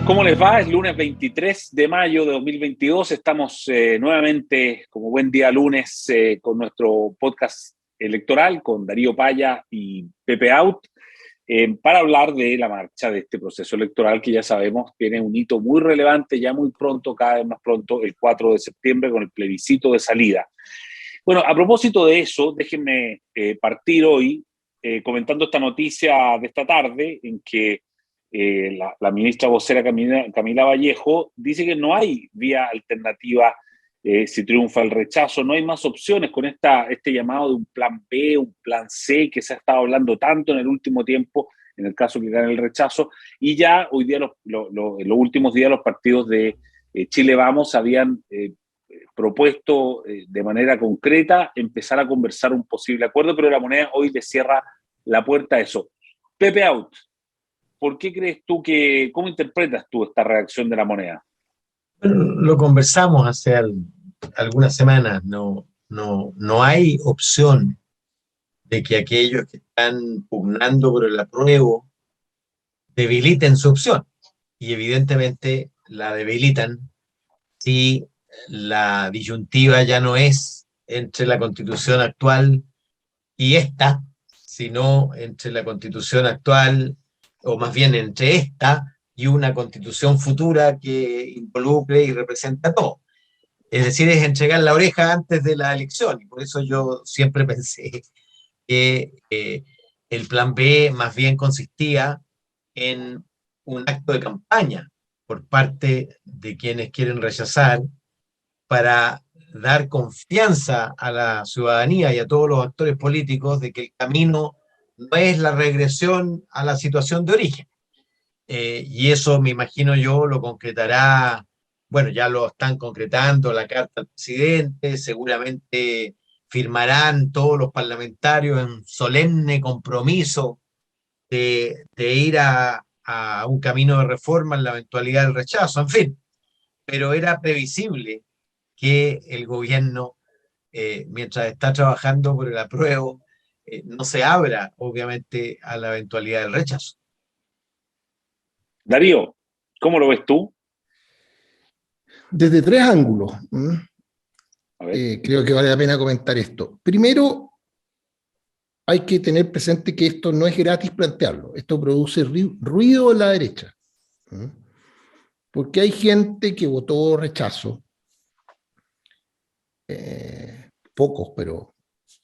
¿Cómo les va? Es lunes 23 de mayo de 2022. Estamos nuevamente, como buen día lunes, con nuestro podcast electoral, con Darío Paya y Pepe Out, para hablar de la marcha de este proceso electoral que ya sabemos tiene un hito muy relevante, ya muy pronto, cada vez más pronto, el 4 de septiembre, con el plebiscito de salida. Bueno, a propósito de eso, déjenme partir hoy comentando esta noticia de esta tarde en que la ministra vocera Camila Vallejo dice que no hay vía alternativa si triunfa el rechazo, no hay más opciones con este llamado de un plan B, un plan C, que se ha estado hablando tanto en el último tiempo, en el caso que gane el rechazo, y ya hoy día, en los últimos días, los partidos de Chile Vamos habían propuesto de manera concreta empezar a conversar un posible acuerdo, pero la Moneda hoy le cierra la puerta a eso. Pepe Out, ¿por qué crees tú cómo interpretas tú esta reacción de la Moneda? Bueno, lo conversamos hace algunas semanas. No hay opción de que aquellos que están pugnando por el apruebo debiliten su opción. Y evidentemente la debilitan si la disyuntiva ya no es entre la Constitución actual y esta, sino entre la Constitución actual, o más bien entre esta y una Constitución futura que involucre y representa todo. Es decir, es entregar la oreja antes de la elección. Y por eso yo siempre pensé que el plan B más bien consistía en un acto de campaña por parte de quienes quieren rechazar, para dar confianza a la ciudadanía y a todos los actores políticos de que el camino no es la regresión a la situación de origen. Y eso, me imagino yo, lo concretará, bueno, ya lo están concretando la carta al presidente, seguramente firmarán todos los parlamentarios en solemne compromiso de ir a un camino de reforma en la eventualidad del rechazo, en fin. Pero era previsible que el gobierno, mientras está trabajando por el apruebo, no se abra, obviamente, a la eventualidad del rechazo. Darío, ¿cómo lo ves tú? Desde tres ángulos. Creo que vale la pena comentar esto. Primero, hay que tener presente que esto no es gratis plantearlo. Esto produce ruido en la derecha. Porque hay gente que votó rechazo, pocos, pero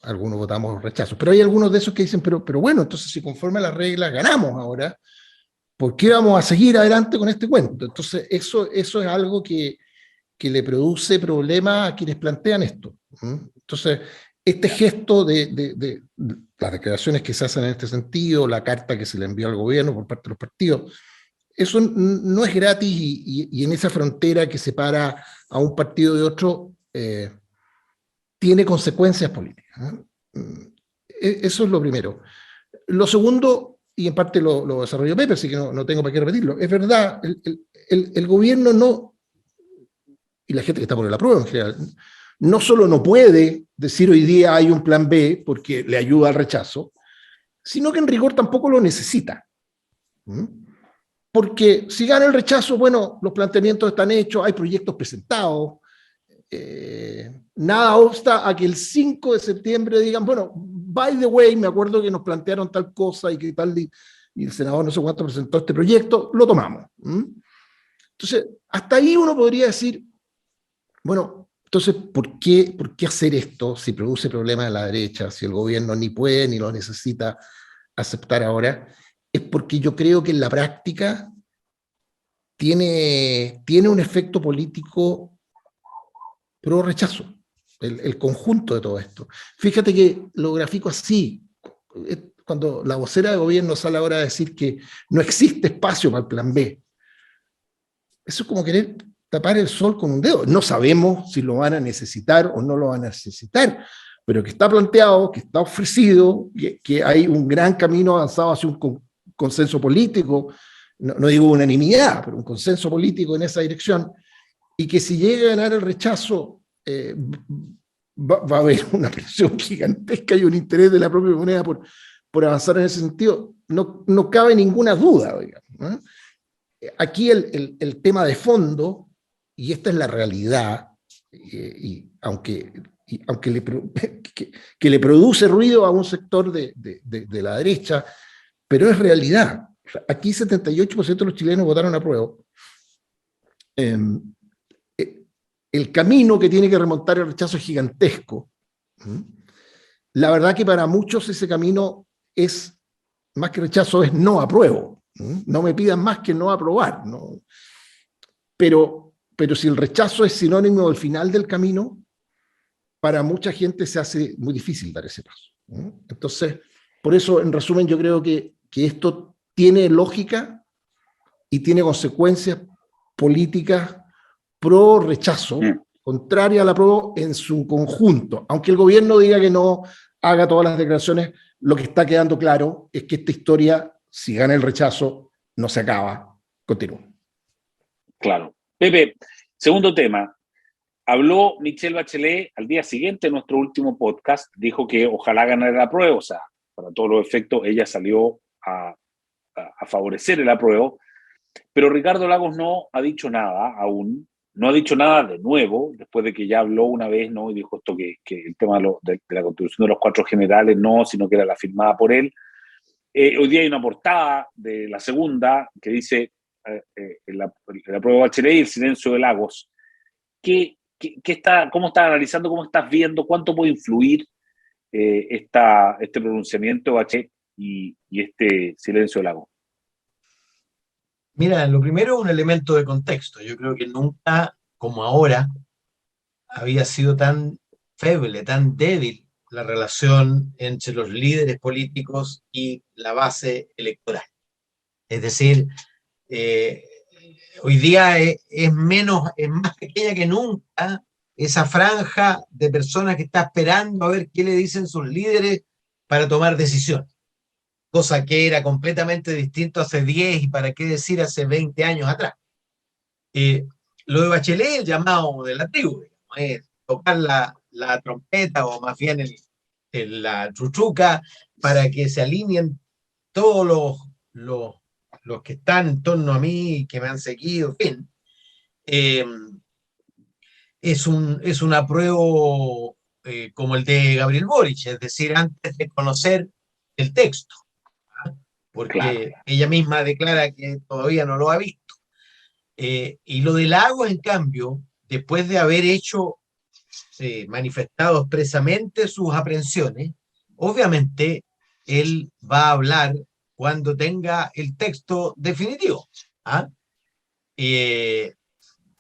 algunos votamos rechazo. Pero hay algunos de esos que dicen, pero bueno, entonces si conforme a las reglas ganamos ahora, ¿por qué vamos a seguir adelante con este cuento? Entonces eso es algo que le produce problemas a quienes plantean esto. Entonces, este gesto de las declaraciones que se hacen en este sentido, la carta que se le envió al gobierno por parte de los partidos, eso no es gratis y en esa frontera que separa a un partido de otro, tiene consecuencias políticas. Eso es lo primero. Lo segundo, y en parte lo desarrolló Pepe, así que no tengo para qué repetirlo, es verdad, el gobierno no, y la gente que está por el apruebo en general, no solo no puede decir hoy día hay un plan B porque le ayuda al rechazo, sino que en rigor tampoco lo necesita. Porque si gana el rechazo, bueno, los planteamientos están hechos, hay proyectos presentados, nada obsta a que el 5 de septiembre digan, bueno, by the way, me acuerdo que nos plantearon tal cosa y que tal, y el senador no sé cuánto presentó este proyecto, lo tomamos. Entonces, hasta ahí uno podría decir, bueno, entonces, ¿por qué hacer esto si produce problemas a la derecha, si el gobierno ni puede ni lo necesita aceptar ahora? Es porque yo creo que en la práctica tiene un efecto político pro rechazo, el conjunto de todo esto. Fíjate que lo grafico así, cuando la vocera de gobierno sale ahora a decir que no existe espacio para el plan B. Eso es como querer tapar el sol con un dedo. No sabemos si lo van a necesitar o no lo van a necesitar, pero que está planteado, que está ofrecido, que hay un gran camino avanzado hacia un consenso político, no digo unanimidad, pero un consenso político en esa dirección, y que si llega a ganar el rechazo, va a haber una presión gigantesca y un interés de la propia Moneda por avanzar en ese sentido, no cabe ninguna duda, digamos, ¿no? aquí el tema de fondo, y esta es la realidad, y aunque que le produce ruido a un sector de la derecha, pero es realidad. Aquí 78% de los chilenos votaron apruebo. El camino que tiene que remontar el rechazo es gigantesco. La verdad que para muchos ese camino es, más que rechazo, es no apruebo. No me pidan más que no aprobar. ¿No? Pero si el rechazo es sinónimo del final del camino, para mucha gente se hace muy difícil dar ese paso. Entonces, por eso, en resumen, yo creo que esto tiene lógica y tiene consecuencias políticas pro rechazo, contraria al apruebo en su conjunto. Aunque el gobierno diga que no haga todas las declaraciones, lo que está quedando claro es que esta historia, si gana el rechazo, no se acaba, continúa. Claro. Pepe, segundo tema. Habló Michelle Bachelet al día siguiente de nuestro último podcast, dijo que ojalá ganara el apruebo, o sea, para todos los efectos, ella salió a favorecer el apruebo, pero Ricardo Lagos no ha dicho nada aún, no ha dicho nada de nuevo, después de que ya habló una vez, ¿no? Y dijo esto que el tema de la constitución de los 4 generales no, sino que era la firmada por él. Hoy día hay una portada de la segunda que dice el apruebo Bachelet y el silencio de Lagos. ¿Cómo estás analizando, cómo estás viendo, cuánto puede influir este pronunciamiento de Bachelet y este silencio de Lagos? Mira, lo primero es un elemento de contexto. Yo creo que nunca, como ahora, había sido tan feble, tan débil la relación entre los líderes políticos y la base electoral. Es decir, hoy día es más pequeña que nunca esa franja de personas que está esperando a ver qué le dicen sus líderes para tomar decisiones. Cosa que era completamente distinto hace 10 y para qué decir hace 20 años atrás. Lo de Bachelet, el llamado de la tribu, es tocar la trompeta o más bien la chuchuca para que se alineen todos los que están en torno a mí, que me han seguido, en fin. Es un apruebo como el de Gabriel Boric, es decir, antes de conocer el texto, porque claro, ella misma declara que todavía no lo ha visto. Y lo de Lagos, en cambio, después de haber manifestado expresamente sus aprensiones, obviamente él va a hablar cuando tenga el texto definitivo.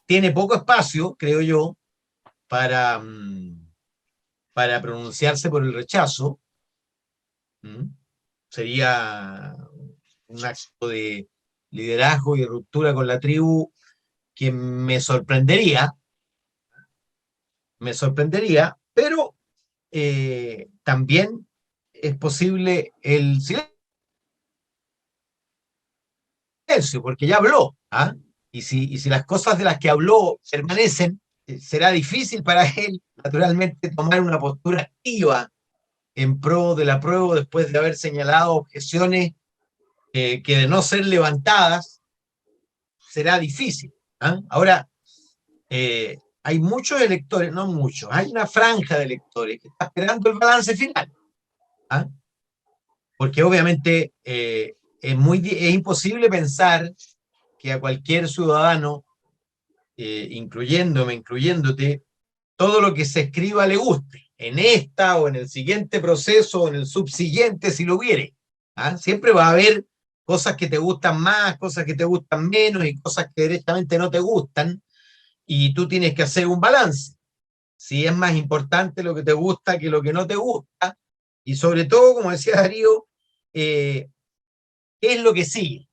Tiene poco espacio, creo yo, para pronunciarse por el rechazo. Sería un acto de liderazgo y ruptura con la tribu que me sorprendería, pero también es posible el silencio, porque ya habló, y si las cosas de las que habló permanecen, será difícil para él, naturalmente, tomar una postura activa en pro del apruebo después de haber señalado objeciones que de no ser levantadas será difícil. Ahora, hay muchos electores, no muchos, hay una franja de electores que está esperando el balance final. Porque obviamente es imposible pensar que a cualquier ciudadano, incluyéndote, todo lo que se escriba le guste, en esta o en el siguiente proceso o en el subsiguiente, si lo hubiere. Siempre va a haber cosas que te gustan más, cosas que te gustan menos y cosas que directamente no te gustan, y tú tienes que hacer un balance. Si es más importante lo que te gusta que lo que no te gusta, y sobre todo, como decía Darío, ¿qué es lo que sigue?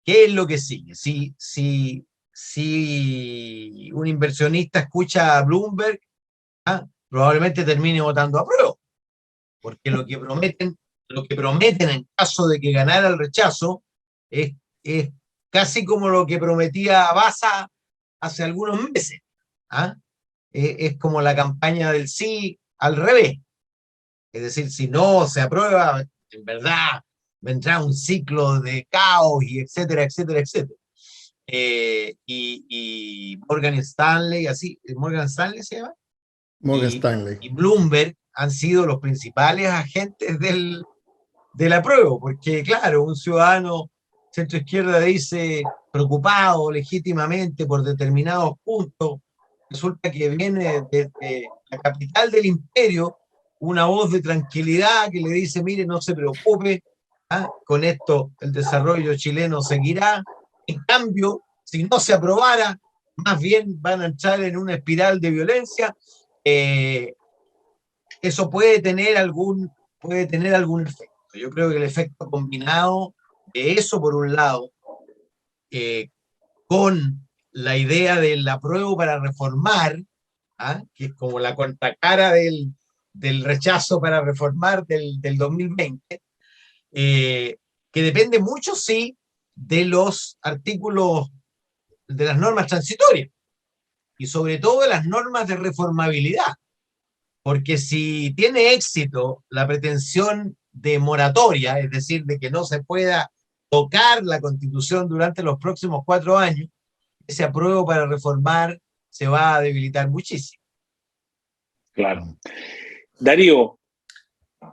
¿Qué es lo que sigue? Si un inversionista escucha a Bloomberg, probablemente termine votando a prueba, porque lo que prometen en caso de que ganara el rechazo es casi como lo que prometía Baza hace algunos meses. Es como la campaña del sí al revés. Es decir, si no se aprueba, en verdad vendrá un ciclo de caos y etcétera, etcétera, etcétera. Y Morgan Stanley, así, Morgan Stanley se llama, Morgan Stanley. y Bloomberg han sido los principales agentes del apruebo, porque claro, un ciudadano centroizquierda dice, preocupado legítimamente por determinados puntos, resulta que viene desde la capital del imperio una voz de tranquilidad que le dice, mire, no se preocupe, con esto el desarrollo chileno seguirá. En cambio, si no se aprobara, más bien van a entrar en una espiral de violencia. Eso puede tener algún efecto. Yo creo que el efecto combinado de eso, por un lado, con la idea del apruebo para reformar, que es como la contracara del rechazo para reformar del 2020, que depende mucho, sí, de los artículos, de las normas transitorias, y sobre todo de las normas de reformabilidad, porque si tiene éxito la pretensión de moratoria, es decir, de que no se pueda tocar la Constitución durante los próximos 4 años, ese apruebo para reformar se va a debilitar muchísimo. Claro. Darío,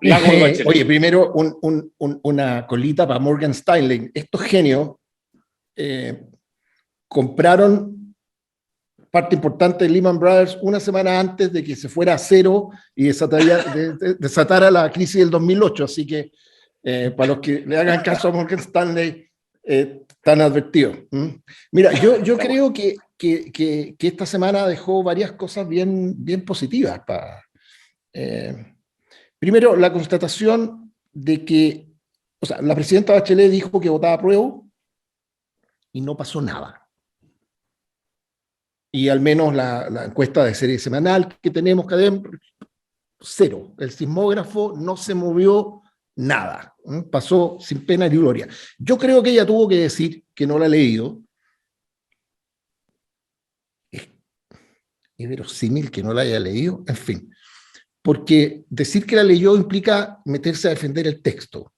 Lago de Bachelet. Oye, primero una colita para Morgan Stanley. Estos genios compraron parte importante de Lehman Brothers una semana antes de que se fuera a cero y desatara la crisis del 2008. Así que para los que le hagan caso a Morgan Stanley, están advertidos. Mira, yo creo que esta semana dejó varias cosas bien positivas. Primero, la constatación de que, o sea, la presidenta Bachelet dijo que votaba apruebo y no pasó nada. Y al menos la encuesta de serie semanal que tenemos, cero. El sismógrafo no se movió nada. Pasó sin pena ni gloria. Yo creo que ella tuvo que decir que no la ha leído. Es verosímil que no la haya leído, en fin. Porque decir que la leyó implica meterse a defender el texto.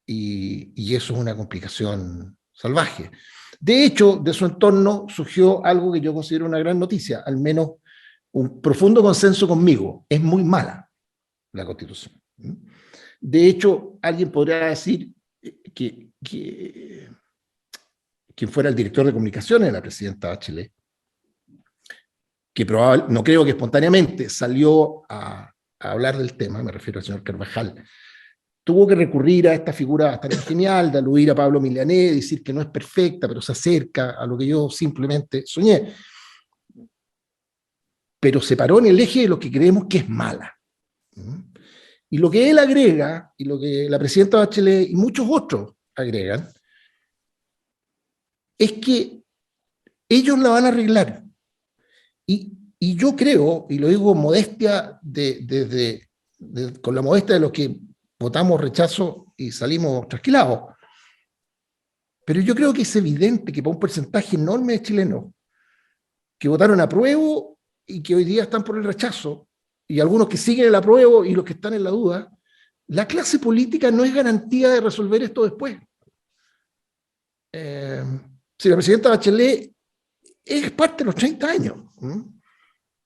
Y eso es una complicación salvaje. De hecho, de su entorno surgió algo que yo considero una gran noticia, al menos un profundo consenso conmigo. Es muy mala la Constitución. De hecho, alguien podría decir que quien fuera el director de comunicaciones de la presidenta Bachelet, que probablemente, no creo que espontáneamente salió a hablar del tema, me refiero al señor Carvajal, tuvo que recurrir a esta figura bastante genial de aludir a Pablo Milanés, decir que no es perfecta, pero se acerca a lo que yo simplemente soñé. Pero se paró en el eje de lo que creemos que es mala. Y lo que él agrega, y lo que la presidenta Bachelet y muchos otros agregan, es que ellos la van a arreglar. Y yo creo, y lo digo con modestia, con la modestia de los que votamos rechazo y salimos trasquilados. Pero yo creo que es evidente que para un porcentaje enorme de chilenos que votaron apruebo y que hoy día están por el rechazo, y algunos que siguen el apruebo y los que están en la duda, la clase política no es garantía de resolver esto después. Si la presidenta Bachelet es parte de los 30 años.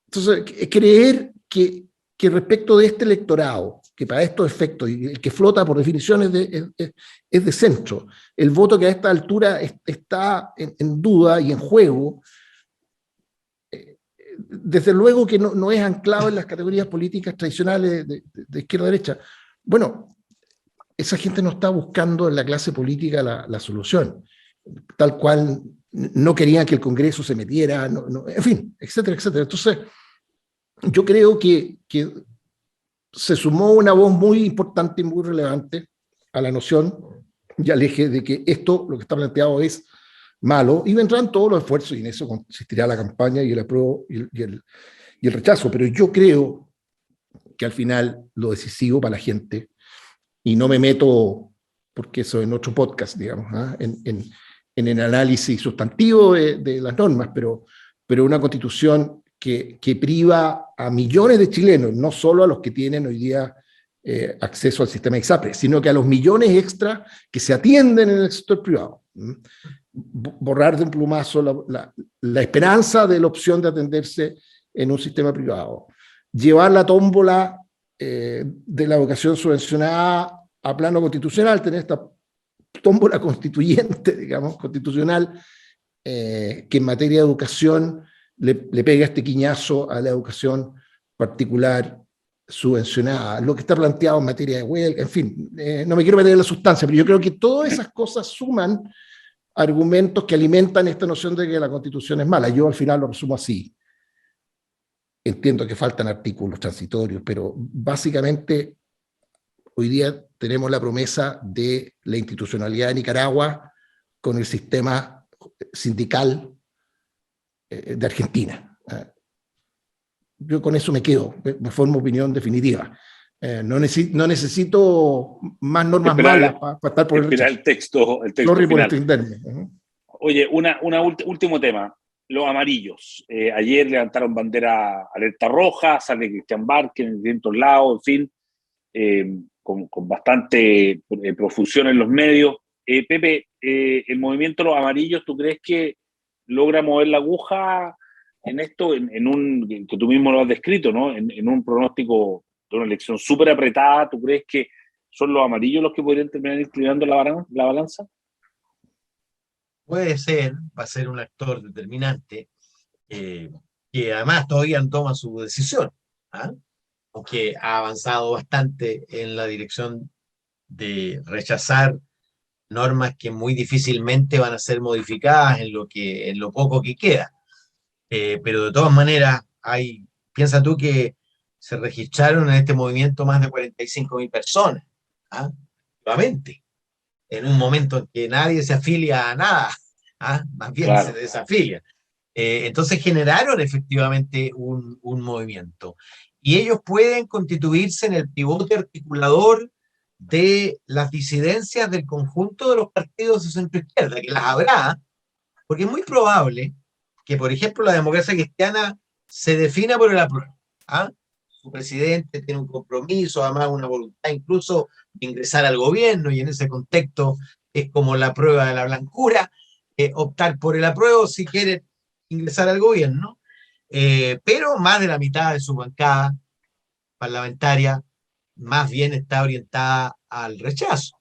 Entonces, creer que respecto de este electorado, que para estos efectos, y el que flota por definición es de centro, el voto que a esta altura está en duda y en juego, desde luego que no es anclado en las categorías políticas tradicionales de izquierda a derecha. Bueno, esa gente no está buscando en la clase política la solución, tal cual no querían que el Congreso se metiera, en fin, etcétera, etcétera. Entonces, yo creo que se sumó una voz muy importante y muy relevante a la noción y al eje de que esto, lo que está planteado, es malo, y vendrán todos los esfuerzos, y en eso consistirá la campaña y el apruebo y el rechazo. Pero yo creo que al final lo decisivo para la gente, y no me meto, porque eso en otro podcast, digamos, en el análisis sustantivo de las normas, pero una constitución que priva a millones de chilenos, no solo a los que tienen hoy día acceso al sistema ISAPRE, sino que a los millones extra que se atienden en el sector privado. Borrar de un plumazo la esperanza de la opción de atenderse en un sistema privado. Llevar la tómbola de la educación subvencionada a plano constitucional, tener esta tómbola constituyente, digamos, constitucional, que en materia de educación le pega este quiñazo a la educación particular subvencionada, lo que está planteado en materia de huelga, en fin, no me quiero meter en la sustancia, pero yo creo que todas esas cosas suman argumentos que alimentan esta noción de que la Constitución es mala. Yo al final lo resumo así. Entiendo que faltan artículos transitorios, pero básicamente hoy día tenemos la promesa de la institucionalidad de Nicaragua con el sistema sindical de Argentina. Yo con eso me quedo, me formo opinión definitiva. No necesito más normas malas para estar por el rechazo. El texto Sorry por final. extenderme. Oye, último tema. Los amarillos. Ayer levantaron bandera alerta roja, sale Christian Barker en distintos lados, en fin, con bastante profusión en los medios. Pepe, el movimiento de los amarillos, ¿tú crees que logra mover la aguja en esto, que tú mismo lo has descrito, ¿no? En un pronóstico de una elección súper apretada? ¿Tú crees que son los amarillos los que podrían terminar inclinando la balanza? Puede ser, va a ser un actor determinante, que además todavía no toma su decisión, ¿ah? Aunque ha avanzado bastante en la dirección de rechazar normas que muy difícilmente van a ser modificadas en lo poco que queda. Pero de todas maneras, piensa tú que se registraron en este movimiento más de 45.000 personas, ¿ah? Nuevamente, en un momento en que nadie se afilia a nada, ¿ah? Más bien Claro. se desafilia. Entonces generaron efectivamente un movimiento. Y ellos pueden constituirse en el pivote articulador de las disidencias del conjunto de los partidos de centro-izquierda, que las habrá, porque es muy probable que, por ejemplo, la democracia cristiana se defina por el apruebo, ¿ah? Su presidente tiene un compromiso, además una voluntad incluso de ingresar al gobierno, y en ese contexto es como la prueba de la blancura, optar por el apruebo si quieren ingresar al gobierno, pero más de la mitad de su bancada parlamentaria más bien está orientada al rechazo,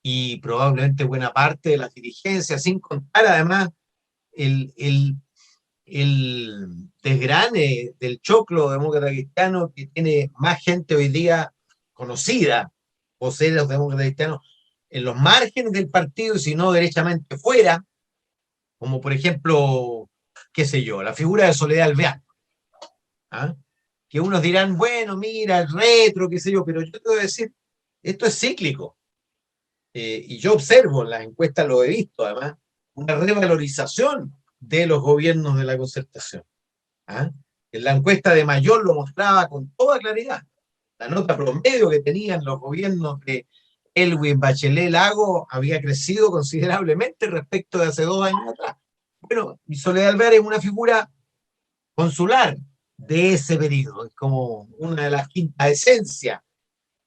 y probablemente buena parte de las dirigencias, sin contar además el desgrane del choclo demócrata cristiano, que tiene más gente hoy día conocida, posee los demócratas cristianos en los márgenes del partido, y si no derechamente fuera, como por ejemplo, qué sé yo, la figura de Soledad Alvear, ¿ah? Que unos dirán, bueno, mira, el retro, qué sé yo, pero yo te voy a decir, esto es cíclico. Y yo observo en las encuestas, lo he visto además, una revalorización de los gobiernos de la concertación, ¿ah? En la encuesta de Mayor lo mostraba con toda claridad. La nota promedio que tenían los gobiernos de Elwin, Bachelet, Lago había crecido considerablemente respecto de hace 2 años atrás. Bueno, y Soledad Alvear es una figura consular de ese periodo, es como una de las quintas esencias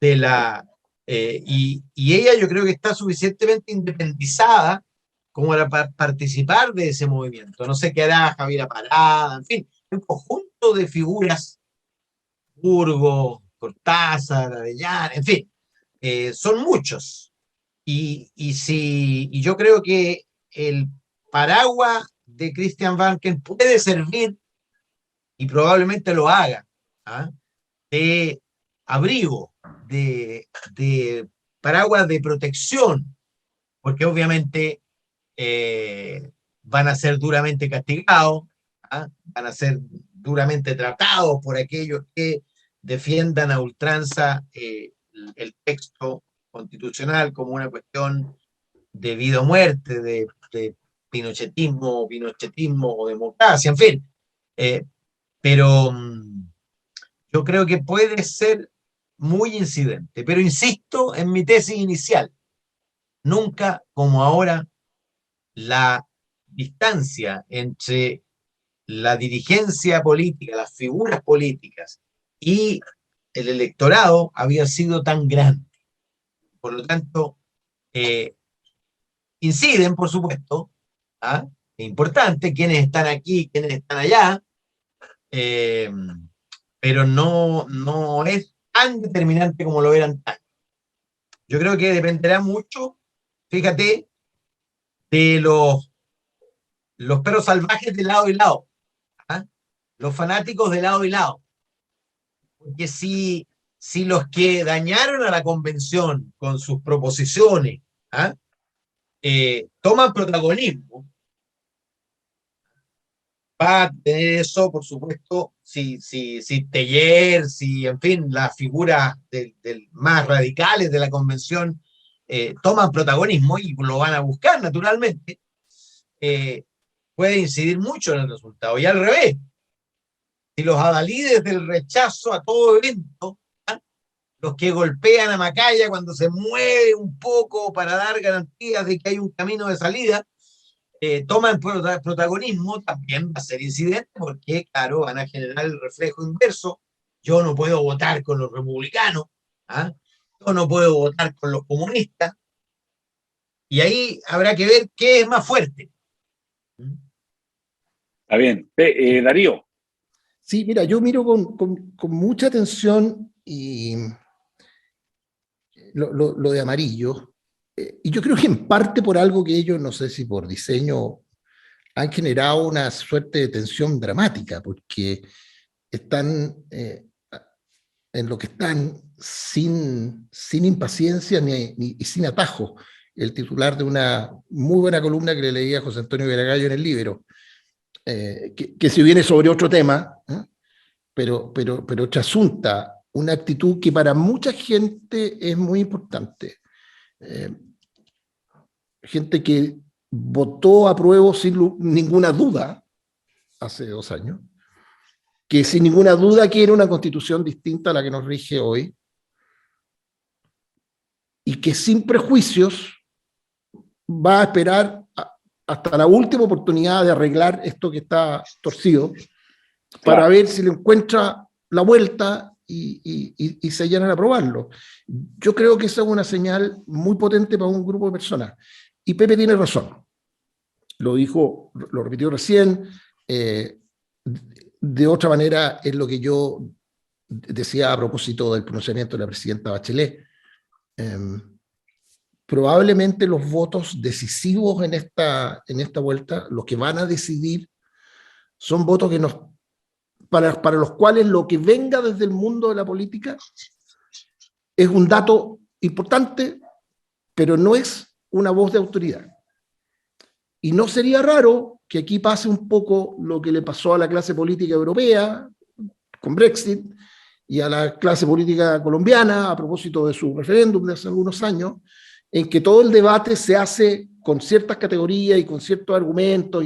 de la... y ella yo creo que está suficientemente independizada como para participar de ese movimiento. No sé qué hará Javiera Parada, en fin, un conjunto de figuras, Burgos, Cortázar, Arellano, en fin, son muchos. Y yo creo que el paraguas de Christian Banken puede servir, y probablemente lo haga, ¿ah? De abrigo, de paraguas de protección, porque obviamente van a ser duramente castigados, ¿ah? Van a ser duramente tratados por aquellos que defiendan a ultranza el texto constitucional como una cuestión de vida o muerte, de pinochetismo o democracia, en fin. Pero yo creo que puede ser muy incidente. Pero insisto en mi tesis inicial, nunca como ahora la distancia entre la dirigencia política, las figuras políticas y el electorado había sido tan grande. Por lo tanto, inciden, por supuesto, ¿ah? Es importante quiénes están aquí, quiénes están allá, pero no es tan determinante como lo eran tan. Yo creo que dependerá mucho, fíjate, de los perros salvajes de lado y lado, ¿ah? Los fanáticos de lado y lado. Porque si los que dañaron a la convención con sus proposiciones, ¿ah? Toman protagonismo, va a tener eso, por supuesto, si Teller, si, en fin, las figuras más radicales de la convención toman protagonismo y lo van a buscar, naturalmente, puede incidir mucho en el resultado. Y al revés, si los adalides del rechazo a todo evento, ¿ah? Los que golpean a Macaya cuando se mueve un poco para dar garantías de que hay un camino de salida, toman protagonismo, también va a ser incidente porque, claro, van a generar el reflejo inverso. Yo no puedo votar con los republicanos, ¿ah? Yo no puedo votar con los comunistas, y ahí habrá que ver qué es más fuerte. Está bien. Darío. Sí, mira, yo miro con mucha atención y lo de amarillo, y yo creo que en parte por algo que ellos, no sé si por diseño, han generado una suerte de tensión dramática, porque están en lo que están sin impaciencia y sin atajo. El titular de una muy buena columna que le leía a José Antonio Veragallo en el Libro, que si viene sobre otro tema, pero trasunta una actitud que para mucha gente es muy importante. Gente que votó apruebo sin ninguna duda hace 2 años, que sin ninguna duda quiere una constitución distinta a la que nos rige hoy, y que sin prejuicios va a esperar hasta la última oportunidad de arreglar esto que está torcido, para Claro. ver si le encuentra la vuelta y se llenan a aprobarlo. Yo creo que esa es una señal muy potente para un grupo de personas. Y Pepe tiene razón. Lo dijo, lo repitió recién. De otra manera, es lo que yo decía a propósito del pronunciamiento de la presidenta Bachelet. Probablemente los votos decisivos en esta vuelta, los que van a decidir, son votos que para los cuales lo que venga desde el mundo de la política es un dato importante, pero no es una voz de autoridad. Y no sería raro que aquí pase un poco lo que le pasó a la clase política europea con Brexit y a la clase política colombiana a propósito de su referéndum de hace algunos años, en que todo el debate se hace con ciertas categorías y con ciertos argumentos,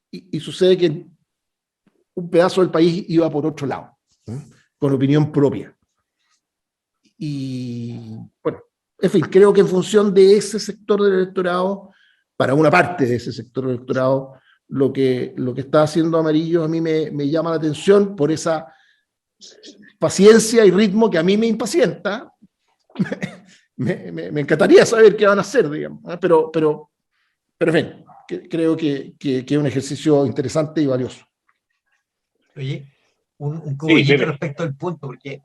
y sucede que un pedazo del país iba por otro lado, con opinión propia. Y bueno, en fin, creo que en función de ese sector del electorado, para una parte de ese sector del electorado, lo que está haciendo Amarillo a mí me llama la atención por esa paciencia y ritmo que a mí me impacienta. Me encantaría saber qué van a hacer, digamos, pero en fin, creo que es un ejercicio interesante y valioso. Oye, un cogollito respecto al punto, porque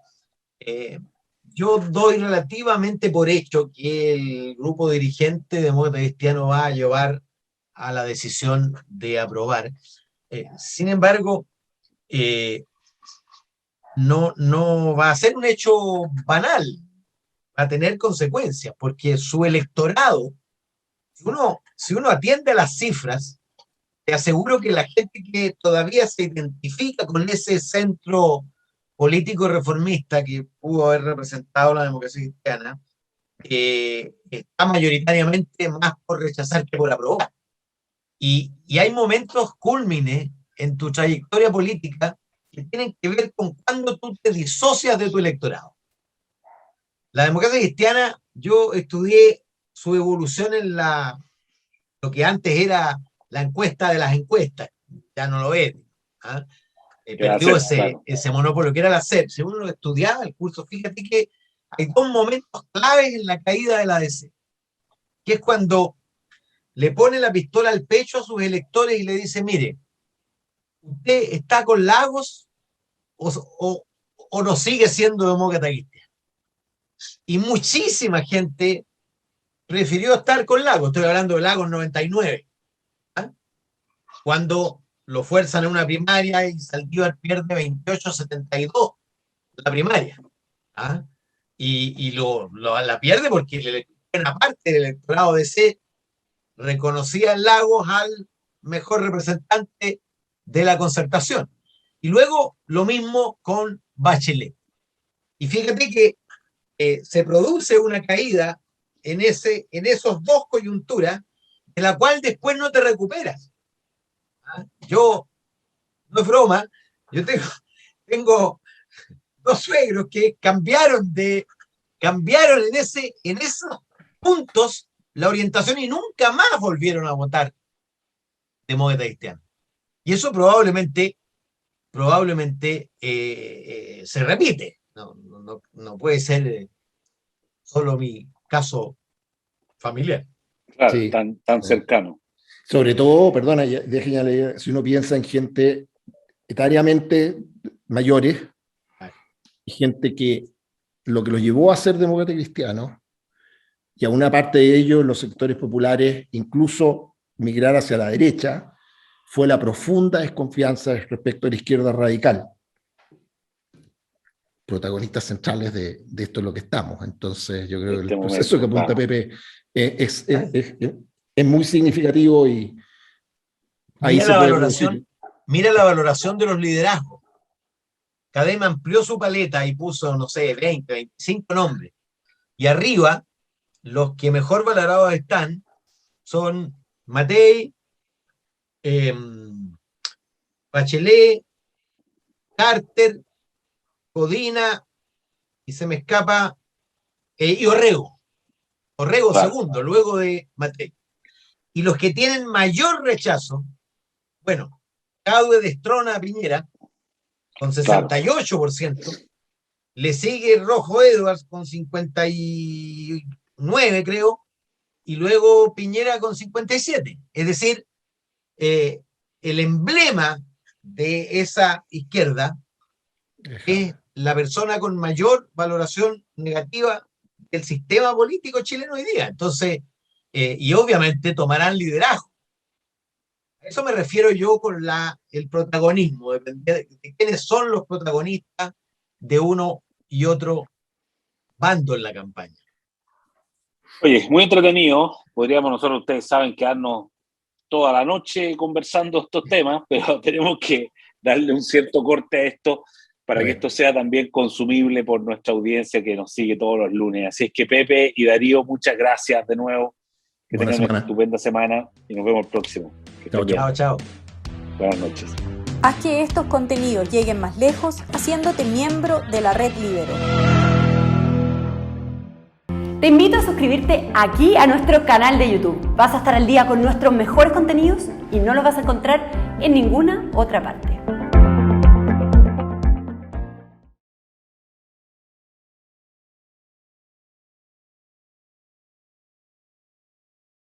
yo doy relativamente por hecho que el grupo dirigente de Demócrata Cristiano va a llevar a la decisión de aprobar. Sin embargo, no va a ser un hecho banal, va a tener consecuencias, porque su electorado, si uno atiende a las cifras, te aseguro que la gente que todavía se identifica con ese centro político reformista que pudo haber representado la democracia cristiana, está mayoritariamente más por rechazar que por aprobar. Y hay momentos cúlmines en tu trayectoria política que tienen que ver con cuando tú te disocias de tu electorado. La democracia cristiana, yo estudié su evolución en lo que antes era la encuesta de las encuestas, ya no lo es, ¿ah? perdió ese monopolio, que era la SEP. Si uno lo estudiaba el curso, fíjate que hay dos momentos claves en la caída de la ADC, que es cuando le pone la pistola al pecho a sus electores y le dice, mire, ¿usted está con Lagos o no sigue siendo demócrata cristiano? Y muchísima gente prefirió estar con Lagos. Estoy hablando de Lagos 99. Cuando lo fuerzan en una primaria y Saldívar pierde 28-72 la primaria. Y la pierde porque buena parte del electorado de C reconocía en Lagos al mejor representante de la Concertación. Y luego lo mismo con Bachelet. Y fíjate que se produce una caída en esos dos coyunturas, de la cual después no te recuperas. Yo, no es broma, yo tengo dos suegros que cambiaron en esos puntos la orientación y nunca más volvieron a votar demócrata cristiano. Y eso probablemente se repite. No puede ser solo mi caso familiar. Claro, sí, tan cercano. Sobre todo, perdona, déjenme leer, si uno piensa en gente etariamente mayores, y gente que lo que los llevó a ser demócrata cristiano, y a una parte de ellos, los sectores populares, incluso migrar hacia la derecha, fue la profunda desconfianza respecto a la izquierda radical. Protagonistas centrales de esto es lo que estamos. Entonces, yo creo que el proceso que apunta Pepe es muy significativo y ahí mira la valoración de los liderazgos. Cadema amplió su paleta y puso, no sé, 20, 25 nombres. Y arriba, los que mejor valorados están son Matei, Bachelet, Carter, Codina, y se me escapa, y Orrego. Orrego segundo, luego de Matei. Y los que tienen mayor rechazo, bueno, Jadwe destrona a Piñera con 68%, le sigue Rojo Edwards con 59, creo, y luego Piñera con 57. Es decir, el emblema de esa izquierda es la persona con mayor valoración negativa del sistema político chileno hoy día. Entonces, y obviamente tomarán liderazgo. A eso me refiero yo con el protagonismo, de quiénes son los protagonistas de uno y otro bando en la campaña. Oye, muy entretenido. Podríamos nosotros, ustedes saben, quedarnos toda la noche conversando estos temas, pero tenemos que darle un cierto corte a esto para que esto sea también consumible por nuestra audiencia que nos sigue todos los lunes. Así es que Pepe y Darío, muchas gracias de nuevo. Que tengan una estupenda semana y nos vemos el próximo. Chao. Buenas noches. Haz que estos contenidos lleguen más lejos haciéndote miembro de la Red Libero. Te invito a suscribirte aquí a nuestro canal de YouTube. Vas a estar al día con nuestros mejores contenidos y no los vas a encontrar en ninguna otra parte.